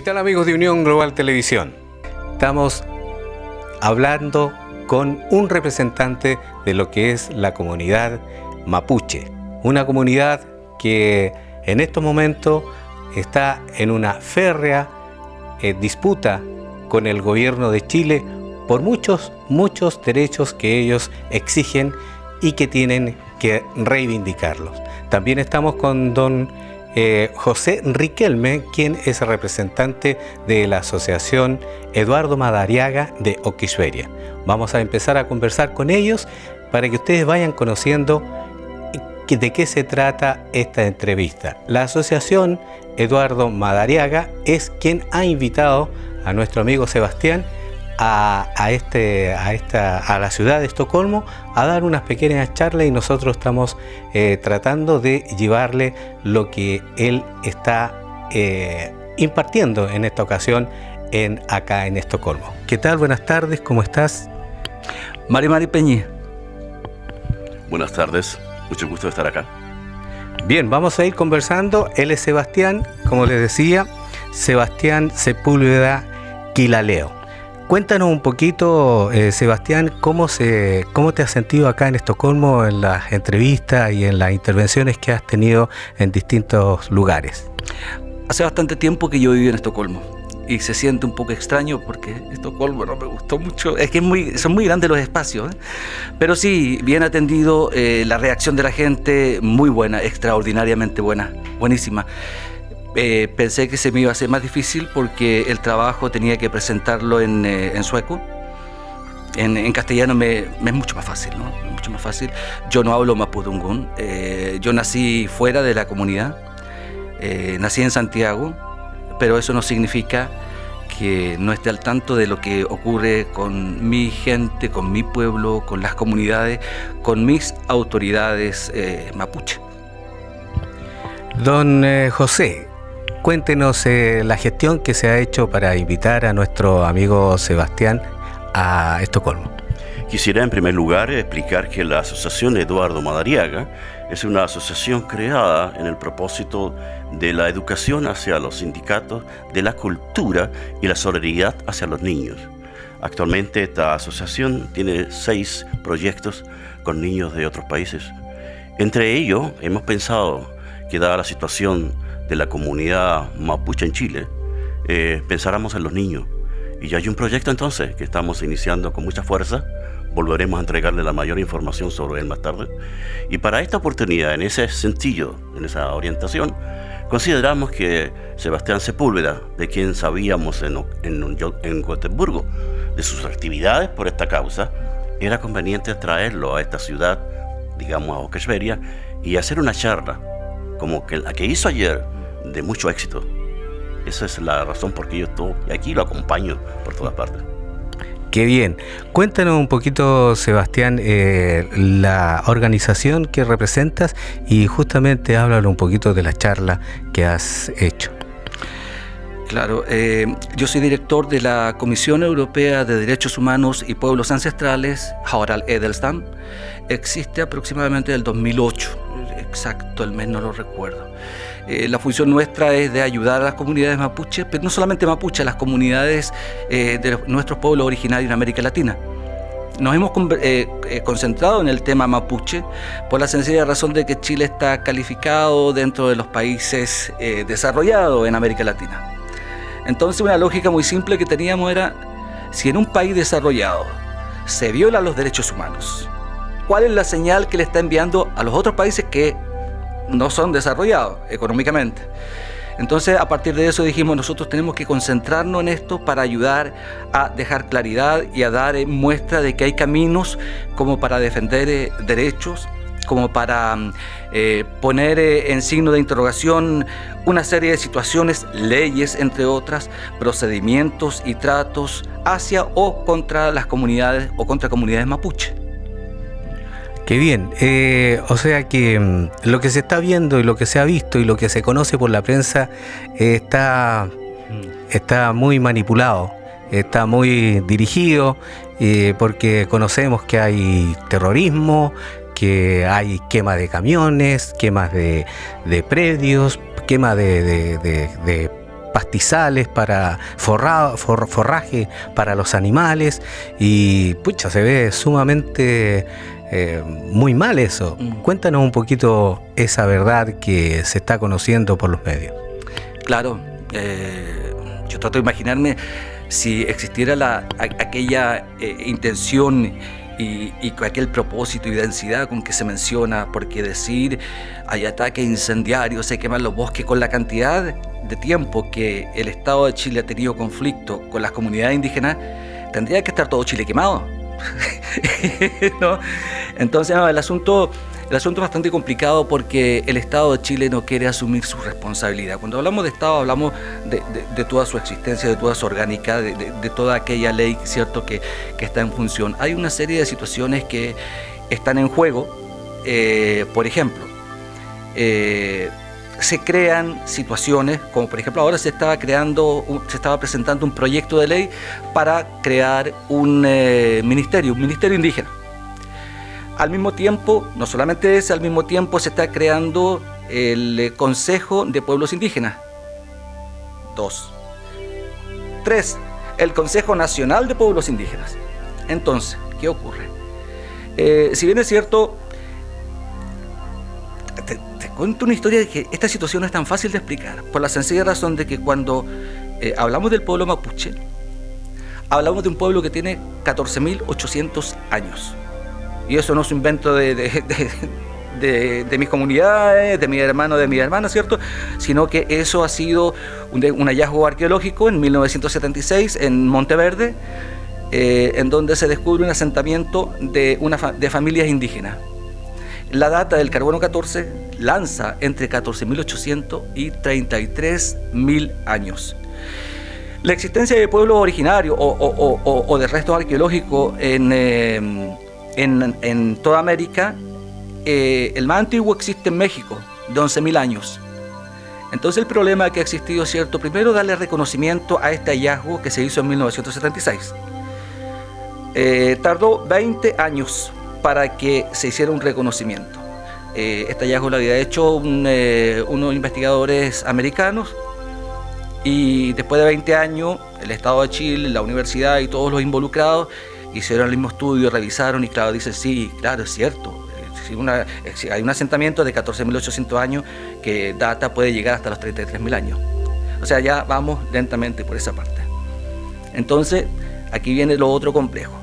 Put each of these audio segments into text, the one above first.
tal, amigos de Unión Global Televisión? Estamos hablando con un representante de lo que es la comunidad mapuche, una comunidad que en estos momentos está en una férrea disputa con el gobierno de Chile por muchos derechos que ellos exigen y que tienen que reivindicarlos. También estamos con don José Riquelme, quien es representante de la asociación Eduardo Madariaga de Oquixveria. Vamos a empezar a conversar con ellos para que ustedes vayan conociendo de qué se trata esta entrevista. La asociación Eduardo Madariaga es quien ha invitado a nuestro amigo Sebastián a la ciudad de Estocolmo a dar unas pequeñas charlas, y nosotros estamos tratando de llevarle lo que él está impartiendo en esta ocasión acá en Estocolmo. ¿Qué tal? Buenas tardes, ¿cómo estás? Mari Peñi. Buenas tardes, mucho gusto de estar acá. Bien, vamos a ir conversando. Él es Sebastián, como les decía, Sebastián Sepúlveda Quilaleo. Cuéntanos un poquito, Sebastián, ¿cómo te has sentido acá en Estocolmo en las entrevistas y en las intervenciones que has tenido en distintos lugares? Hace bastante tiempo que yo viví en Estocolmo y se siente un poco extraño porque Estocolmo no me gustó mucho. Es que son muy grandes los espacios, pero sí, bien atendido, la reacción de la gente muy buena, extraordinariamente buena, buenísima. Pensé que se me iba a hacer más difícil porque el trabajo tenía que presentarlo en sueco. En castellano me es mucho más fácil, ¿no? Mucho más fácil. Yo no hablo mapudungún. Yo nací fuera de la comunidad. Nací en Santiago, pero eso no significa que no esté al tanto de lo que ocurre con mi gente, con mi pueblo, con las comunidades, con mis autoridades mapuche. Don José, cuéntenos la gestión que se ha hecho para invitar a nuestro amigo Sebastián a Estocolmo. Quisiera en primer lugar explicar que la Asociación Eduardo Madariaga es una asociación creada en el propósito de la educación hacia los sindicatos, de la cultura y la solidaridad hacia los niños. Actualmente esta asociación tiene 6 proyectos con niños de otros países. Entre ellos hemos pensado que dada la situación de la comunidad mapuche en Chile, pensáramos en los niños. Y ya hay un proyecto entonces que estamos iniciando con mucha fuerza. Volveremos a entregarle la mayor información sobre él más tarde. Y para esta oportunidad, en ese sentido, en esa orientación, consideramos que Sebastián Sepúlveda, de quien sabíamos en Gotemburgo, de sus actividades por esta causa, era conveniente traerlo a esta ciudad, digamos a Oquixveria, y hacer una charla como la que hizo ayer, de mucho éxito. Esa es la razón por qué yo estoy aquí, lo acompaño por todas partes. Qué bien. Cuéntanos un poquito, Sebastián, la organización que representas y justamente háblalo un poquito de la charla que has hecho. Claro, yo soy director de la Comisión Europea de Derechos Humanos y Pueblos Ancestrales, Harald Edelstam. Existe aproximadamente del 2008, exacto, el mes no lo recuerdo. La función nuestra es de ayudar a las comunidades mapuches, pero no solamente mapuches, a las comunidades de nuestros pueblos originarios en América Latina. Nos hemos concentrado en el tema mapuche por la sencilla razón de que Chile está calificado dentro de los países desarrollados en América Latina. Entonces una lógica muy simple que teníamos era, si en un país desarrollado se violan los derechos humanos, ¿cuál es la señal que le está enviando a los otros países que no son desarrollados económicamente? Entonces, a partir de eso dijimos, nosotros tenemos que concentrarnos en esto para ayudar a dejar claridad y a dar muestra de que hay caminos como para defender derechos, como para poner en signo de interrogación una serie de situaciones, leyes, entre otras, procedimientos y tratos hacia o contra las comunidades o contra comunidades mapuche. Qué bien, o sea que lo que se está viendo y lo que se ha visto y lo que se conoce por la prensa está muy manipulado, está muy dirigido, porque conocemos que hay terrorismo, que hay quema de camiones, quemas de predios, quema de pastizales, para forraje para los animales, y pucha, se ve sumamente muy mal eso. Cuéntanos un poquito esa verdad que se está conociendo por los medios. Claro, yo trato de imaginarme si existiera aquella intención y aquel propósito y densidad con que se menciona, porque decir hay ataques incendiarios, se queman los bosques, con la cantidad de tiempo que el Estado de Chile ha tenido conflicto con las comunidades indígenas, tendría que estar todo Chile quemado. ¿No? Entonces, no, el asunto es bastante complicado porque el Estado de Chile no quiere asumir su responsabilidad. Cuando hablamos de Estado, hablamos de toda su existencia, de toda su orgánica, de toda aquella ley, ¿cierto?, que está en función. Hay una serie de situaciones que están en juego. Por ejemplo, se crean situaciones, como por ejemplo ahora se estaba presentando un proyecto de ley para crear un ministerio indígena. Al mismo tiempo, no solamente ese, al mismo tiempo se está creando el Consejo de Pueblos Indígenas. 2. 3. El Consejo Nacional de Pueblos Indígenas. Entonces, ¿qué ocurre? Si bien es cierto, te cuento una historia de que esta situación no es tan fácil de explicar, por la sencilla razón de que cuando hablamos del pueblo mapuche, hablamos de un pueblo que tiene 14.800 años. Y eso no es un invento de mis comunidades, de mis hermanos, de mis hermanas, ¿cierto? Sino que eso ha sido un hallazgo arqueológico en 1976 en Monteverde, en donde se descubre un asentamiento de familias indígenas. La data del carbono 14 lanza entre 14.800 y 33.000 años. La existencia de pueblos originarios o de restos arqueológicos en toda América, el más antiguo existe en México, de 11.000 años. Entonces el problema que ha existido, ¿cierto? Primero, darle reconocimiento a este hallazgo que se hizo en 1976. Tardó 20 años para que se hiciera un reconocimiento. Este hallazgo lo había hecho unos investigadores americanos, y después de 20 años el Estado de Chile, la universidad y todos los involucrados hicieron el mismo estudio, revisaron y claro, dicen sí, claro, es cierto. Hay un asentamiento de 14.800 años que data puede llegar hasta los 33.000 años. O sea, ya vamos lentamente por esa parte. Entonces, aquí viene lo otro complejo.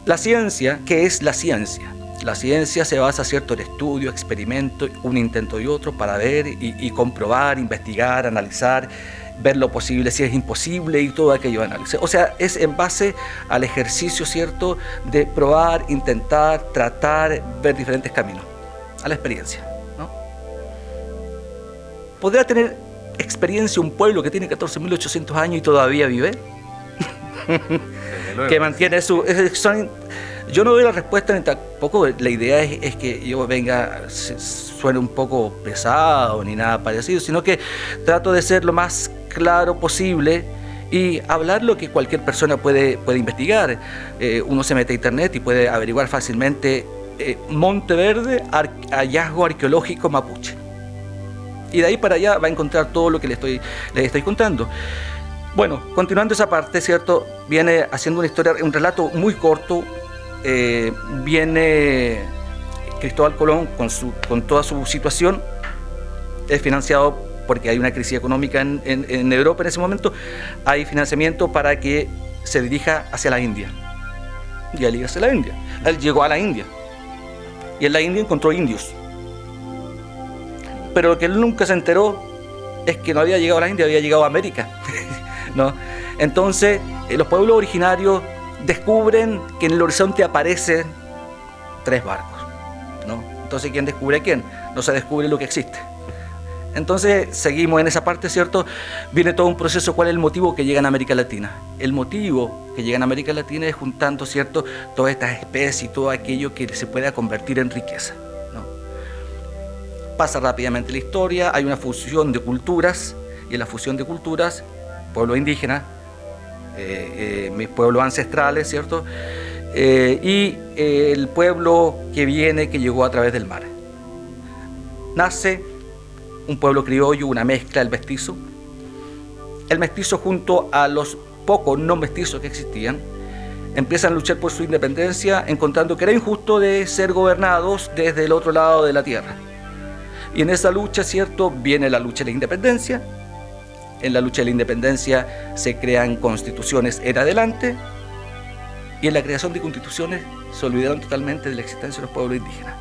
La ciencia, ¿qué es la ciencia? La ciencia se basa, ¿cierto?, en estudio, experimento, un intento y otro para ver y comprobar, investigar, analizar, ver lo posible, si es imposible y todo aquello de análisis. O sea, es en base al ejercicio, ¿cierto?, de probar, intentar, tratar, ver diferentes caminos, a la experiencia, ¿no? ¿Podrá tener experiencia un pueblo que tiene 14.800 años y todavía vive? Que mantiene yo no doy la respuesta, ni tampoco la idea es que yo suene un poco pesado ni nada parecido, sino que trato de ser lo más claro posible y hablar lo que cualquier persona puede investigar. Uno se mete a internet y puede averiguar fácilmente Monteverde, hallazgo arqueológico mapuche, y de ahí para allá va a encontrar todo lo que les estoy contando. Bueno, continuando esa parte, ¿cierto? Viene haciendo una historia, un relato muy corto. Viene Cristóbal Colón con toda su situación. Es financiado porque hay una crisis económica en Europa en ese momento. Hay financiamiento para que se dirija hacia la India. Y él iba hacia la India. Él llegó a la India. Y en la India encontró indios. Pero lo que él nunca se enteró es que no había llegado a la India, había llegado a América. ¿No? Entonces, los pueblos originarios descubren que en el horizonte aparecen 3 barcos, ¿no? Entonces, ¿quién descubre a quién? No se descubre lo que existe. Entonces, seguimos en esa parte, ¿cierto? Viene todo un proceso. ¿Cuál es el motivo que llegan a América Latina? El motivo que llegan a América Latina es juntando, ¿cierto?, todas estas especies y todo aquello que se pueda convertir en riqueza, ¿no? Pasa rápidamente la historia, hay una fusión de culturas, y en la fusión de culturas, pueblos indígenas, mis pueblos ancestrales, ¿cierto? Y el pueblo que llegó a través del mar. Nace un pueblo criollo, una mezcla, el mestizo. El mestizo junto a los pocos no mestizos que existían, empiezan a luchar por su independencia, encontrando que era injusto de ser gobernados desde el otro lado de la tierra. Y en esa lucha, ¿cierto?, viene la lucha de la independencia. En la lucha de la independencia se crean constituciones en adelante, y en la creación de constituciones se olvidaron totalmente de la existencia de los pueblos indígenas.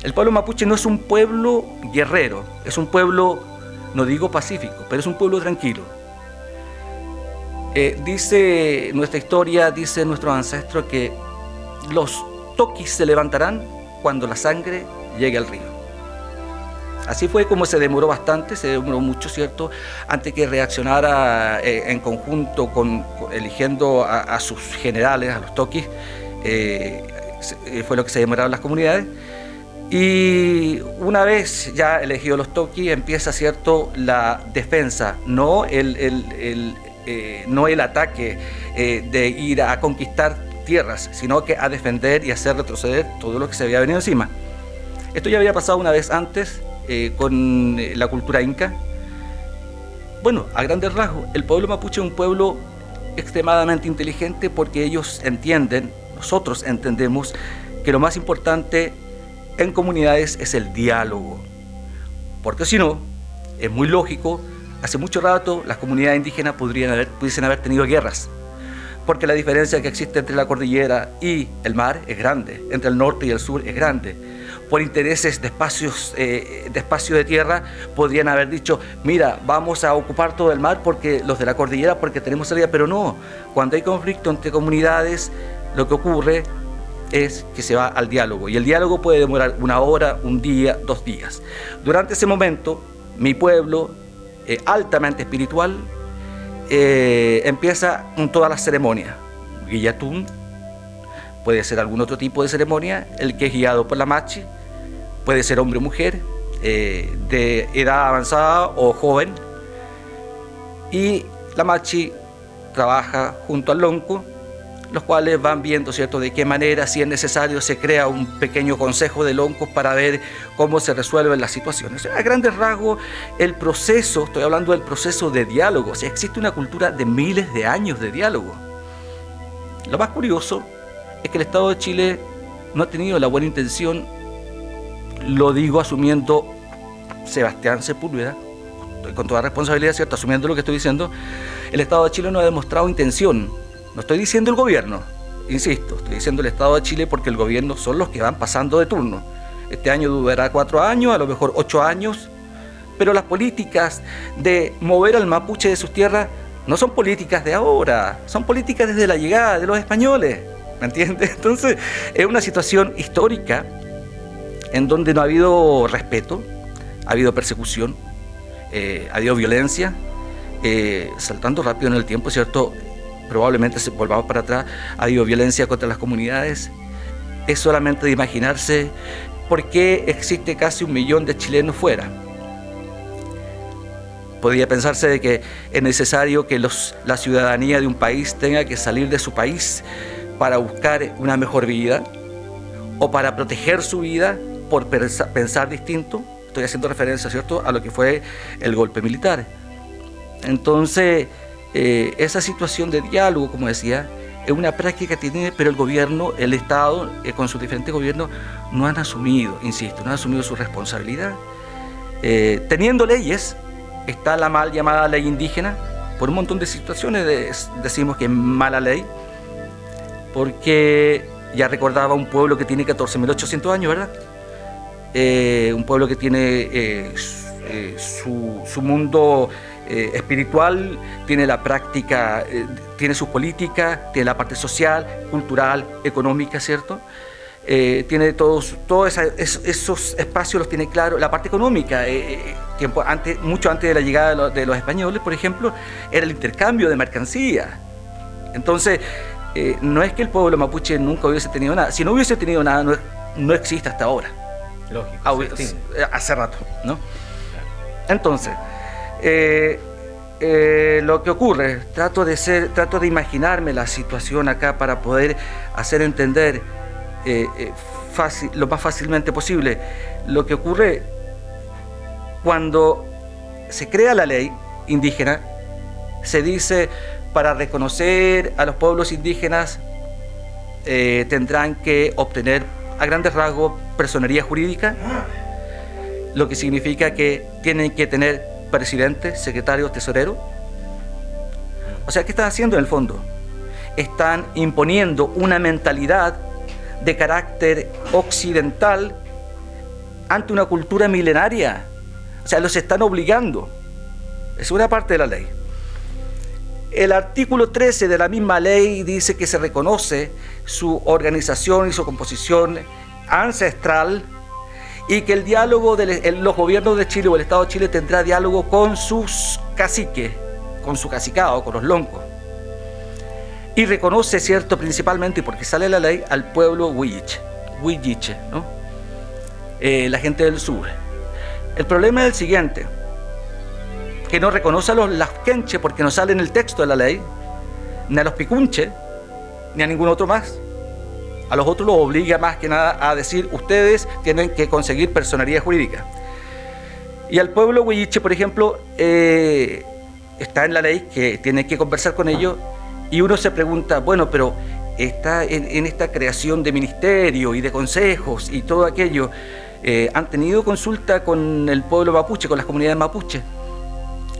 El pueblo mapuche no es un pueblo guerrero, es un pueblo, no digo pacífico, pero es un pueblo tranquilo. Dice nuestra historia, dice nuestros ancestros que los toquis se levantarán cuando la sangre llegue al río. Así fue como se demoró bastante, se demoró mucho, ¿cierto?, antes que reaccionara en conjunto eligiendo a sus generales, a los toquis. Fue lo que se demoraron las comunidades. Y una vez ya elegidos los toquis, empieza, ¿cierto?, la defensa, no el ataque de ir a conquistar tierras, sino que a defender y hacer retroceder todo lo que se había venido encima. Esto ya había pasado una vez antes con la cultura inca. Bueno, a grandes rasgos, el pueblo mapuche es un pueblo extremadamente inteligente porque ellos entienden, nosotros entendemos, que lo más importante en comunidades es el diálogo. Porque si no, es muy lógico, hace mucho rato las comunidades indígenas pudiesen haber tenido guerras, porque la diferencia que existe entre la cordillera y el mar es grande, entre el norte y el sur es grande. Por intereses de espacio de tierra, podrían haber dicho, mira, vamos a ocupar todo el mar porque los de la cordillera, porque tenemos salida, pero no. Cuando hay conflicto entre comunidades, lo que ocurre es que se va al diálogo, y el diálogo puede demorar 1 hora, 1 día, 2 días. Durante ese momento, mi pueblo, altamente espiritual, empieza con todas las ceremonias. Guillatún, puede ser algún otro tipo de ceremonia, el que es guiado por la machi, puede ser hombre o mujer, de edad avanzada o joven, y la machi trabaja junto al lonco, los cuales van viendo, ¿cierto?, de qué manera, si es necesario, se crea un pequeño consejo de loncos para ver cómo se resuelven las situaciones. A grandes rasgos, el proceso, estoy hablando del proceso de diálogo, o sea, existe una cultura de miles de años de diálogo. Lo más curioso es que el Estado de Chile no ha tenido la buena intención, lo digo asumiendo Sebastián Sepúlveda, con toda responsabilidad, ¿cierto?, asumiendo lo que estoy diciendo. El Estado de Chile no ha demostrado intención. No estoy diciendo el gobierno, insisto, estoy diciendo el Estado de Chile, porque el gobierno son los que van pasando de turno. Este año durará 4 años, a lo mejor 8 años, pero las políticas de mover al mapuche de sus tierras no son políticas de ahora, son políticas desde la llegada de los españoles, ¿me entiendes? Entonces, es una situación histórica en donde no ha habido respeto, ha habido persecución, ha habido violencia, saltando rápido en el tiempo, ¿cierto? Probablemente volvamos para atrás, ha habido violencia contra las comunidades. Es solamente de imaginarse por qué existe casi 1 millón de chilenos fuera. Podría pensarse de que es necesario que la ciudadanía de un país tenga que salir de su país para buscar una mejor vida o para proteger su vida por pensar distinto. Estoy haciendo referencia, ¿cierto?, a lo que fue el golpe militar. Entonces, esa situación de diálogo, como decía, es una práctica que tiene, pero el gobierno, el Estado, con sus diferentes gobiernos, no han asumido, insisto, no han asumido su responsabilidad. Teniendo leyes, está la mal llamada ley indígena. Por un montón de situaciones decimos que es mala ley, porque ya recordaba un pueblo que tiene 14.800 años, ¿verdad? Un pueblo que tiene su mundo espiritual, tiene la práctica, tiene sus políticas, tiene la parte social, cultural, económica, ¿cierto? Tiene todos esos espacios, los tiene claro. La parte económica, mucho antes de la llegada de los españoles, por ejemplo, era el intercambio de mercancías. Entonces, no es que el pueblo mapuche nunca hubiese tenido nada. Si no hubiese tenido nada, no existe hasta ahora. Lógico. Hace rato, ¿no? Entonces, lo que ocurre, trato de imaginarme la situación acá para poder hacer entender lo más fácilmente posible. Lo que ocurre cuando se crea la ley indígena, se dice, para reconocer a los pueblos indígenas tendrán que obtener a grandes rasgos personería jurídica, lo que significa que tienen que tener presidente, secretario, tesorero. O sea, ¿qué están haciendo en el fondo? Están imponiendo una mentalidad de carácter occidental ante una cultura milenaria. O sea, los están obligando. Es una parte de la ley. El artículo 13 de la misma ley dice que se reconoce su organización y su composición ancestral y que el diálogo de los gobiernos de Chile o el Estado de Chile tendrá diálogo con sus caciques, con su cacicado, con los loncos. Y reconoce, cierto, principalmente, porque sale la ley, al pueblo huilliche, ¿no? La gente del sur. El problema es el siguiente, que no reconoce a los lasquenche porque no sale en el texto de la ley, ni a los picunche, ni a ningún otro más. A los otros los obliga más que nada a decir, ustedes tienen que conseguir personería jurídica. Y al pueblo huilliche, por ejemplo, está en la ley que tienen que conversar con ellos, y uno se pregunta, bueno, pero está en esta creación de ministerio y de consejos y todo aquello, ¿han tenido consulta con el pueblo mapuche, con las comunidades mapuche?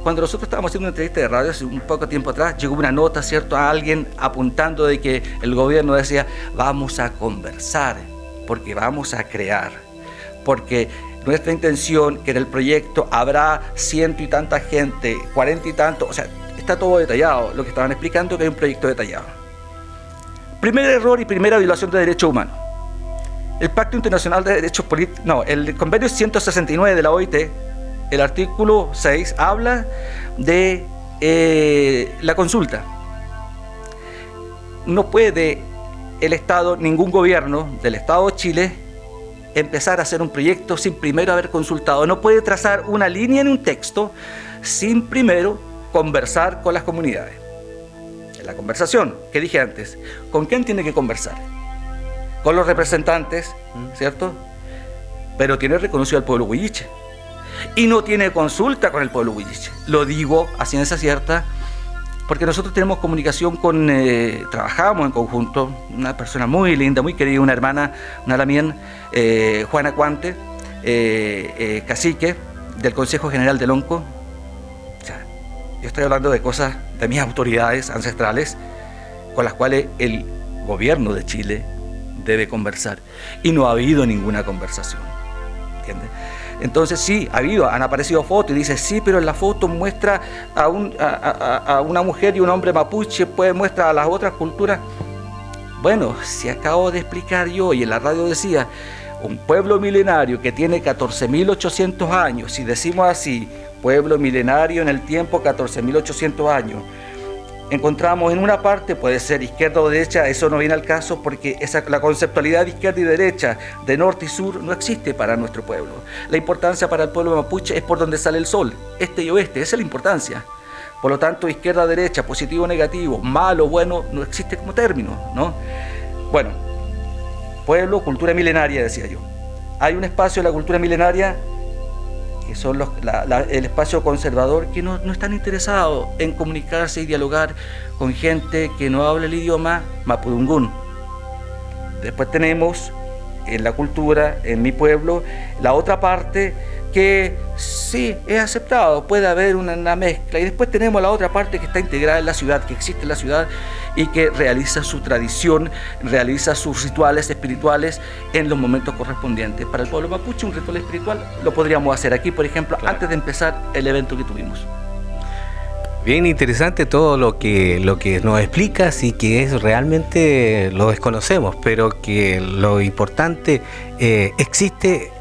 Cuando nosotros estábamos haciendo una entrevista de radio hace un poco tiempo atrás, llegó una nota, ¿cierto?, a alguien apuntando de que el gobierno decía, vamos a conversar, porque vamos a crear, porque nuestra intención, que en el proyecto habrá 100 y tanta gente, 40 y tanto, o sea, está todo detallado, lo que estaban explicando, que hay un proyecto detallado. Primer error y primera violación de derechos humanos. El Pacto Internacional de Derechos Políticos, no, el convenio 169 de la OIT, el artículo 6 habla de la consulta. No puede el Estado, ningún gobierno del Estado de Chile, empezar a hacer un proyecto sin primero haber consultado. No puede trazar una línea en un texto sin primero conversar con las comunidades. En la conversación que dije antes, ¿con quién tiene que conversar? Con los representantes, ¿cierto? Pero tiene reconocido al pueblo huilliche. Y no tiene consulta con el pueblo huilliche. Lo digo a ciencia cierta porque nosotros tenemos comunicación con, trabajamos en conjunto, una persona muy linda, muy querida, una hermana, una lamien, Juana Cuante, cacique del Consejo General del Onco. O sea, yo estoy hablando de cosas de mis autoridades ancestrales con las cuales el gobierno de Chile debe conversar. Y no ha habido ninguna conversación, ¿entiendes? Entonces sí, han aparecido fotos y dice, sí, pero en la foto muestra a una mujer y un hombre mapuche, pues muestra a las otras culturas. Bueno, si acabo de explicar yo, y en la radio decía, un pueblo milenario que tiene 14.800 años, si decimos así, pueblo milenario en el tiempo, 14.800 años, encontramos en una parte, puede ser izquierda o derecha, eso no viene al caso porque la conceptualidad de izquierda y derecha, de norte y sur, no existe para nuestro pueblo. La importancia para el pueblo mapuche es por donde sale el sol, este y oeste, esa es la importancia. Por lo tanto, izquierda, derecha, positivo, negativo, malo, bueno, no existe como término, ¿no? Bueno, pueblo, cultura milenaria, decía yo. Hay un espacio en la cultura milenaria que son el espacio conservador, que no están interesados en comunicarse y dialogar con gente que no habla el idioma mapudungún. Después tenemos en la cultura, en mi pueblo, la otra parte que sí es aceptado, puede haber una mezcla, y después tenemos la otra parte que está integrada en la ciudad, que existe en la ciudad y que realiza su tradición, realiza sus rituales espirituales en los momentos correspondientes. Para el pueblo mapuche un ritual espiritual lo podríamos hacer aquí, por ejemplo, claro, antes de empezar el evento que tuvimos. Bien interesante todo lo que nos explicas y que es realmente lo desconocemos, pero que lo importante existe.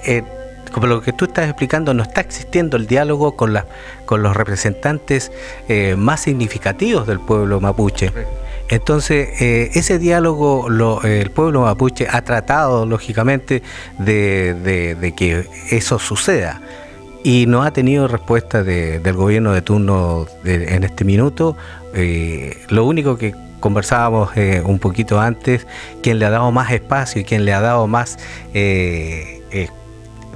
Como lo que tú estás explicando, no está existiendo el diálogo con los representantes más significativos del pueblo mapuche. Entonces, ese diálogo el pueblo mapuche ha tratado, lógicamente, de que eso suceda, y no ha tenido respuesta del gobierno de turno en este minuto. Lo único que conversábamos un poquito antes, quien le ha dado más espacio y quien le ha dado más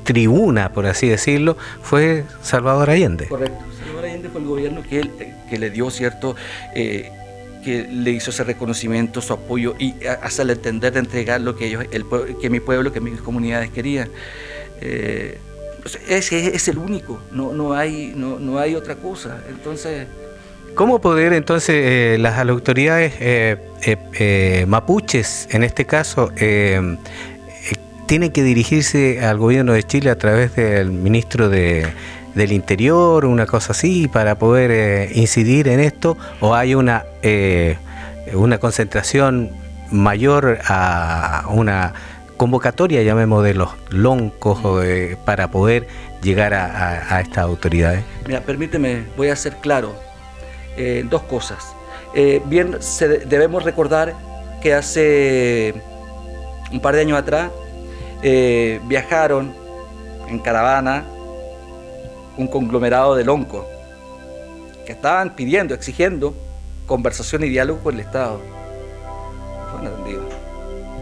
tribuna, por así decirlo, fue Salvador Allende. Correcto. Salvador Allende fue el gobierno que le dio cierto, que le hizo ese reconocimiento, su apoyo y hacerle entender de entregar lo que ellos, que mi pueblo, que mis comunidades querían. Ese es el único, no hay otra cosa. Entonces, ¿cómo poder entonces las autoridades mapuches, en este caso, tienen que dirigirse al gobierno de Chile a través del ministro del Interior, una cosa así, para poder incidir en esto, o hay una concentración mayor a una convocatoria, llamemos, de los loncos para poder llegar a estas autoridades? Mira, permíteme, voy a ser claro. Dos cosas. Debemos recordar que hace un par de años atrás viajaron en caravana un conglomerado de loncos que estaban pidiendo, exigiendo conversación y diálogo con el Estado.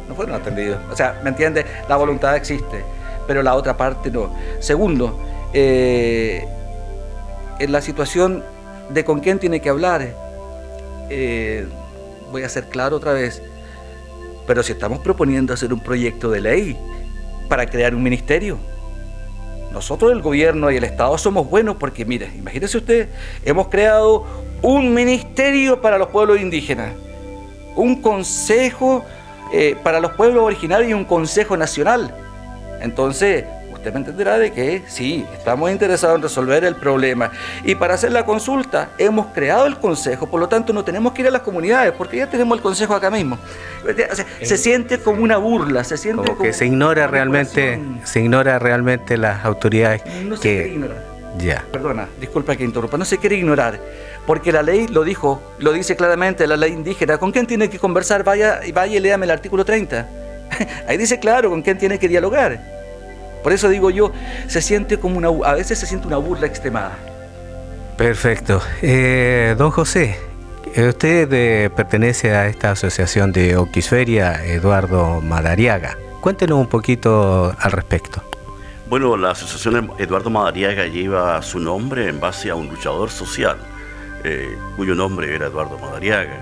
No fueron atendidos. O sea, ¿me entiendes? La voluntad existe, pero la otra parte no. Segundo, en la situación de con quién tiene que hablar, voy a ser claro otra vez, pero si estamos proponiendo hacer un proyecto de ley para crear un ministerio, nosotros el gobierno y el Estado somos buenos porque, mire, imagínese usted, hemos creado un ministerio para los pueblos indígenas, un consejo para los pueblos originarios y un consejo nacional. Entonces, usted me entenderá de que sí, estamos interesados en resolver el problema. Y para hacer la consulta, hemos creado el consejo, por lo tanto no tenemos que ir a las comunidades, porque ya tenemos el consejo acá mismo. O sea, se siente como una burla, se siente como que se ignora realmente las autoridades. No se quiere ignorar. Ya. Perdona, disculpa que interrumpa, no se quiere ignorar, porque la ley lo dice claramente, la ley indígena. ¿Con quién tiene que conversar? Vaya y léame el artículo 30. Ahí dice claro con quién tiene que dialogar. Por eso digo yo, a veces se siente una burla extremada. Perfecto. Don José, usted pertenece a esta asociación de Oquisferia, Eduardo Madariaga. Cuéntenos un poquito al respecto. Bueno, la asociación Eduardo Madariaga lleva su nombre en base a un luchador social, cuyo nombre era Eduardo Madariaga.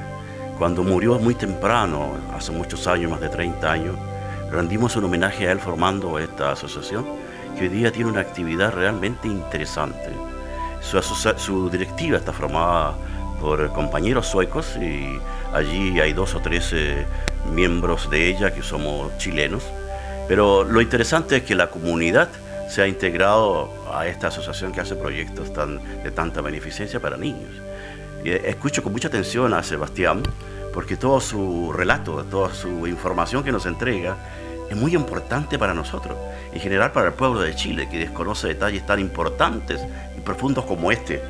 Cuando murió muy temprano, hace muchos años, más de 30 años, rendimos un homenaje a él formando esta asociación, que hoy día tiene una actividad realmente interesante. Su directiva está formada por compañeros suecos y allí hay 2 o 3 miembros de ella que somos chilenos. Pero lo interesante es que la comunidad se ha integrado a esta asociación que hace proyectos de tanta beneficencia para niños. Y escucho con mucha atención a Sebastián, porque todo su relato, toda su información que nos entrega es muy importante para nosotros, en general para el pueblo de Chile, que desconoce detalles tan importantes y profundos como este,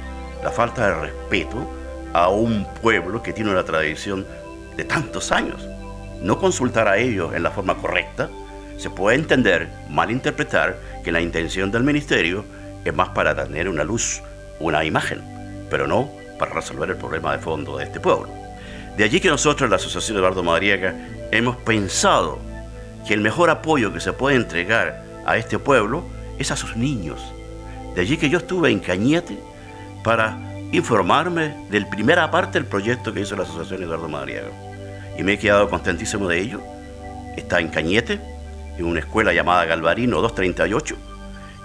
la falta de respeto a un pueblo que tiene una tradición de tantos años. No consultar a ellos en la forma correcta, se puede entender, malinterpretar, que la intención del ministerio es más para tener una luz, una imagen, pero no para resolver el problema de fondo de este pueblo. De allí que nosotros, la Asociación Eduardo Madariaga, hemos pensado que el mejor apoyo que se puede entregar a este pueblo es a sus niños. De allí que yo estuve en Cañete para informarme de la primera parte del proyecto que hizo la Asociación Eduardo Madariaga. Y me he quedado contentísimo de ello. Está en Cañete, en una escuela llamada Galvarino 238,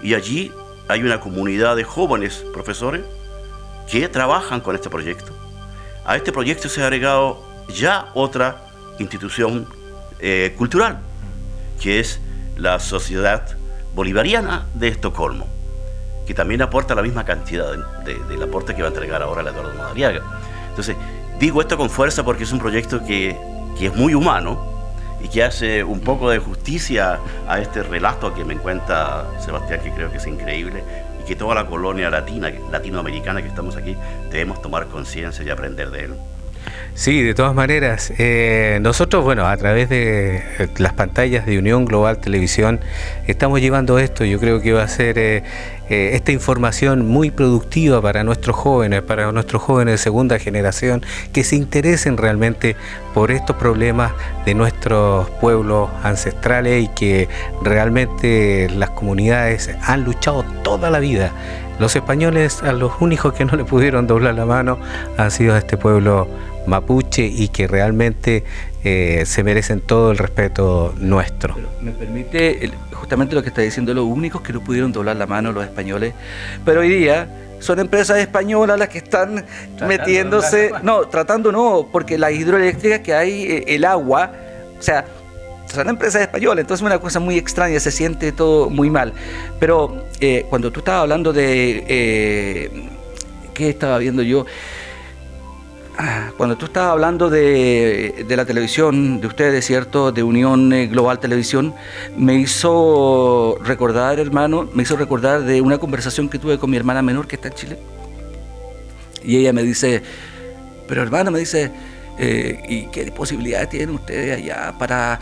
y allí hay una comunidad de jóvenes profesores que trabajan con este proyecto. A este proyecto se ha agregado ya otra institución cultural, que es la Sociedad Bolivariana de Estocolmo, que también aporta la misma cantidad del aporte que va a entregar ahora el Eduardo Madariaga. Entonces, digo esto con fuerza porque es un proyecto que es muy humano y que hace un poco de justicia a este relato que me cuenta Sebastián, que creo que es increíble, y que toda la colonia latinoamericana que estamos aquí debemos tomar conciencia y aprender de él. Sí, de todas maneras, nosotros, bueno, a través de las pantallas de Unión Global Televisión, estamos llevando esto. Yo creo que va a ser esta información muy productiva para nuestros jóvenes de segunda generación, que se interesen realmente por estos problemas de nuestros pueblos ancestrales y que realmente las comunidades han luchado toda la vida. Los españoles, a los únicos que no le pudieron doblar la mano han sido a este pueblo mapuche, y que realmente se merecen todo el respeto nuestro. Pero me permite, justamente lo que está diciendo, los únicos que no pudieron doblar la mano, los españoles, pero hoy día son empresas españolas las que están metiéndose, porque las hidroeléctricas que hay, el agua, o sea, son empresas españolas, entonces es una cosa muy extraña, se siente todo muy mal. Pero cuando tú estabas hablando de... ¿qué estaba viendo yo? Cuando tú estabas hablando de la televisión, de ustedes, ¿cierto?, de Unión Global Televisión, me hizo recordar, hermano, de una conversación que tuve con mi hermana menor que está en Chile. Y ella me dice, pero hermano, me dice, ¿y qué posibilidades tienen ustedes allá para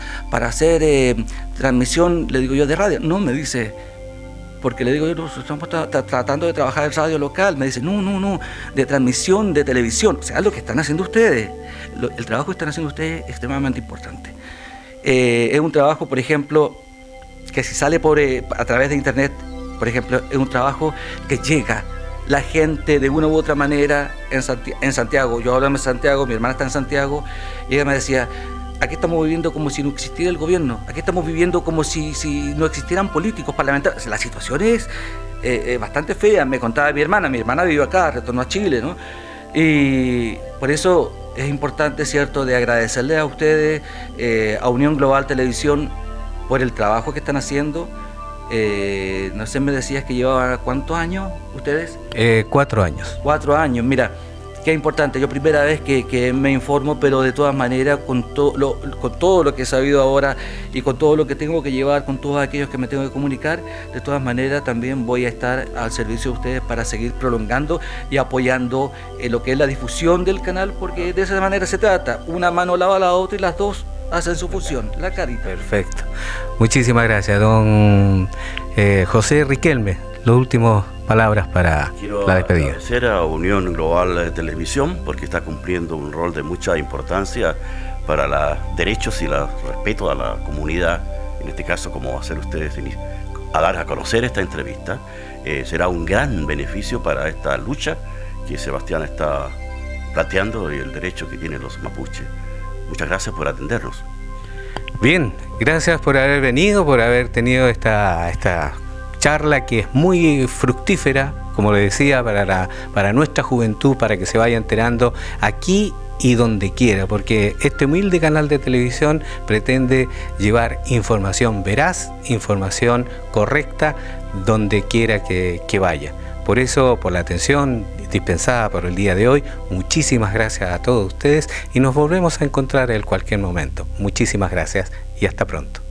hacer transmisión, le digo yo, de radio? No, me dice, porque le digo yo, estamos tratando de trabajar en radio local. Me dice, no, de transmisión de televisión. O sea, lo que están haciendo ustedes, el trabajo que están haciendo ustedes es extremadamente importante. Es un trabajo, por ejemplo, que si sale a través de internet, por ejemplo, es un trabajo que llega la gente de una u otra manera en Santiago. Yo ahora en Santiago, mi hermana está en Santiago, y ella me decía, aquí estamos viviendo como si no existiera el gobierno, aquí estamos viviendo como si no existieran políticos, parlamentarios. La situación es bastante fea. Me contaba mi hermana vivió acá, retornó a Chile, ¿no? Y por eso es importante, ¿cierto?, de agradecerle a ustedes, a Unión Global Televisión, por el trabajo que están haciendo. No sé, me decías que llevaba ¿cuántos años ustedes? 4 años. 4 años, mira. Qué importante, yo primera vez que me informo, pero de todas maneras, con todo lo que he sabido ahora y con todo lo que tengo que llevar, con todos aquellos que me tengo que comunicar, de todas maneras también voy a estar al servicio de ustedes para seguir prolongando y apoyando lo que es la difusión del canal, porque de esa manera se trata, una mano lava a la otra y las dos hacen su función, la carita. Perfecto. Muchísimas gracias, don José Riquelme. Las últimas palabras para la despedida. Quiero agradecer a Unión Global Televisión porque está cumpliendo un rol de mucha importancia para los derechos y el respeto a la comunidad, en este caso, como va a hacer ustedes a dar a conocer esta entrevista. Será un gran beneficio para esta lucha que Sebastián está planteando y el derecho que tienen los mapuches. Muchas gracias por atendernos. Bien, gracias por haber venido, por haber tenido esta charla que es muy fructífera, como le decía, para nuestra juventud, para que se vaya enterando aquí y donde quiera, porque este humilde canal de televisión pretende llevar información veraz, información correcta, donde quiera que vaya. Por eso, por la atención dispensada por el día de hoy, muchísimas gracias a todos ustedes y nos volvemos a encontrar en cualquier momento. Muchísimas gracias y hasta pronto.